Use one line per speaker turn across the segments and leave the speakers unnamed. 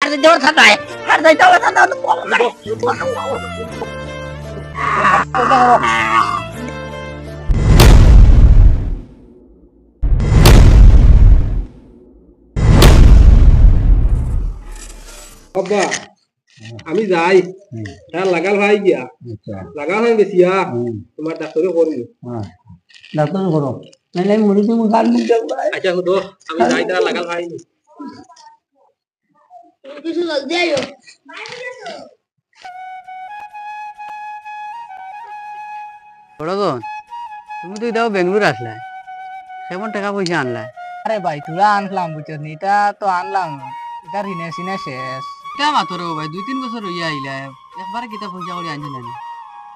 আর দেওয়ার কথা আর যাইতে হবে না
আব্বা আমি যাই তার লাগাল ভাই গিয়া লাগাল ভাই বেশিয়া তোমার ডাক্তারে করবো
ডাক্তার করো নাহলে আমি মরে যাবো গান মুখ যাবো
আচ্ছা হুদো আমি যাই তার লাগাল ভাই
কিছু জলদি আইও
বড়গন তুমি তো এটাও বেঙ্গলোর আসলে কেমন টাকা পয়সা আনলা?
আরে ভাই তুরা আনলাম বুঝছিস নি এটা তো আনলাম এটা ঋণে সিনে শেষ
এটা মাত্র ভাই 2-3 বছর হইয়া আইলা একবারে কিতা পয়সা করে আনছি না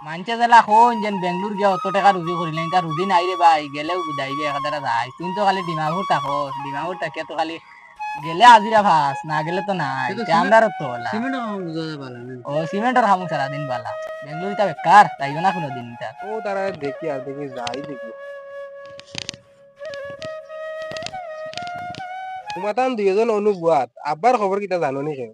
মানছে জেলা কোন যেন বেঙ্গলোর গিয়ে অত টাকা রুজি করিলেন তা রুজি নাই রে ভাই গেলেও বুঝাইবে একাদারা যাই তুই তো খালি ডিমাপুর থাকো ডিমাপুর থাকে তো খালি গেলে আজিরা ভাস না গেলে তো নাই আমরারও তো হলা
সিমেন্ট বুঝা পালা না
ও সিমেন্টের খামু সারাদিন বালা বেঙ্গলোর তা বেকার তাইবে না কোনো দিন তা
ও তারা দেখি আর দেখি যাই দেখি তোমাতান দুইজন অনুবাদ আব্বার খবর কিটা জানো নি কেউ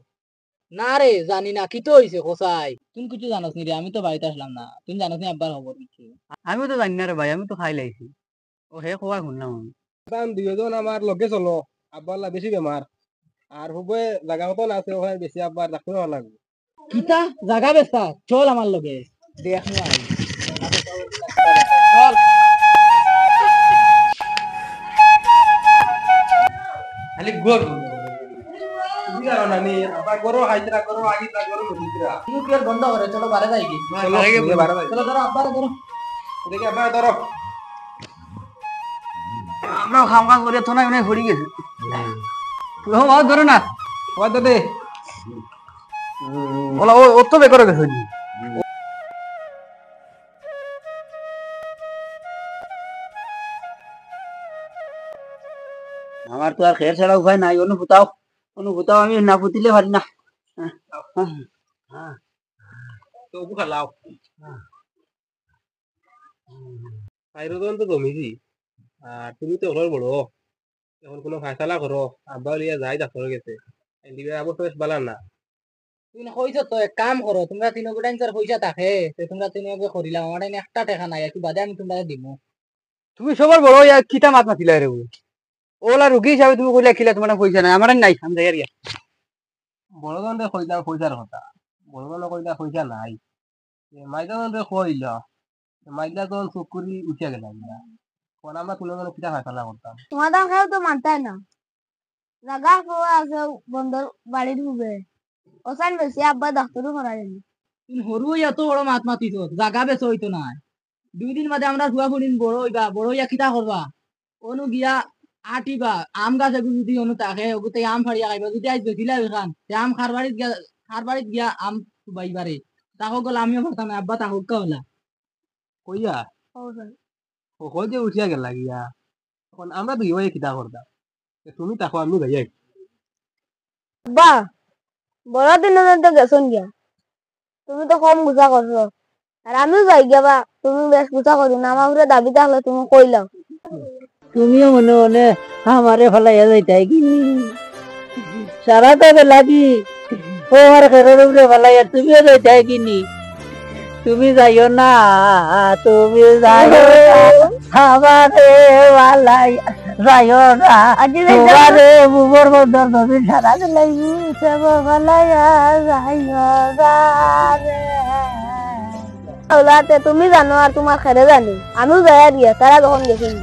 না রে জানি না কি তো হইছে কোসাই তুমি কিছু জানোস নি রে আমি তো বাড়িতে আসলাম না তুমি জানোস নি আব্বার খবর কিছু
আমিও তো জানি না রে ভাই আমি তো খাই লাইছি ও হে খোয়া শুনলাম আমি
তান দুইজন আমার লগে চলো আব্বার লা বেশি বেমার আর হুবে জায়গা মতন আছে ওখানে বেশি আব্বার ডাক্তার হওয়া লাগবে
কিতা জাগা বেস্তা চল আমার লগে দেখ নি আই চল
খালি গোর তুমি জানো না নি আব্বার গরো হাইতরা গরো আগিতরা গরো মদিতরা
তুমি কি আর বন্ধ করে চলো বারে যাই কি
চলো বাড়া যাই
চলো ধরো আব্বার ধরো
দেখি আব্বার ধরো
আমরা খাম কাজ করে তো না মানে ঘুরি গেছে ও বাদ ধরে না
ও দাদে
ওলা ও তো বেকার গেছে
আমার তো আর খের ছাড়া উপায় নাই অনুভূতাও আমি না পুতিলে পারি না
তো বুখা লাও আইরোদন তো জমিছি আর তুমি তো ঘর বড় এখন কোনো ফায়সালা করো আব্বা লিয়া যাই ডাক্তার গেছে এদিকে অবস্থা বেশ বালা না
তুমি না কইছো তো এক কাম করো তোমরা তিন গোটা ইনসার পয়সা থাকে তে তোমরা তিনকে করিলাম আমার এনে একটা টাকা নাই একটু বাদে আমি তোমরা দিমু
তুমি সবার বড় ইয়া কিতা মাত মাতিলা রে ওলা রুগী হিসাবে তুমি কইলা খিলা তোমার পয়সা নাই আমার নাই আমি যাই আর
বড়জন রে কইলাম পয়সার কথা বড়জন কইলা পয়সা নাই মাইদান রে কইল মাইদা তখন চুপ করি উঠিয়া গেলাম কোন আমরা কোনো কিটা ফায়সালা করতাম
সমাধান খাও তো মানতাই না জাগা পাওয়া আছে বন্ধর বাড়ির হুবে ওসান বেশি আব্বা ডাক্তারও করাইনি
তুমি হরু এত বড় মাত মাতিছো জাগা বেচ হইতো না 2 দিন বাদে আমরা হুয়া ফুড়িন বড় হইবা বড় হইয়া কিতা করবা অনু গিয়া আটিবা আম গাছ এগু যদি অনু তাকে ওগুতে আম ফাড়িয়া খাইবা যদি আজ বেচিলা এখান তে আম খারবাড়িত গিয়া আম বাইবারে তাহো গল আমিও পারতাম না আব্বা তাহো হলা
কইয়া ও কই যে উঠিয়া গেল গিয়া এখন আমরা দুই ভাই কিটা করতাম তুমি তাকো আমি ভাইয়া
আব্বা বড় দিন তো গেছন গিয়া তুমি তো কম গুছা করছো আর আমিও যাই গিয়া বা তুমি বেশ গুছা করি না আমার উপরে দাবি থাকলে তুমি কইলাও
তুমিও মনে মনে আমারে ফেলাইয়া যাইতাই কি সারাটা বেলা কি ও আমার খেরের উপরে ফেলাইয়া তুমিও যাইতাই কিনি তুমি যাইও না তুমি যাইও না আমারে ফেলাইয়া যাইও না তোমারে বুবর বন্ধর নদী সারা লাগি সব ফেলাইয়া যাইও না রে
তুমি জানো আর তোমার খেরে জানি আমিও যাই দিয়া তারা যখন গেছেন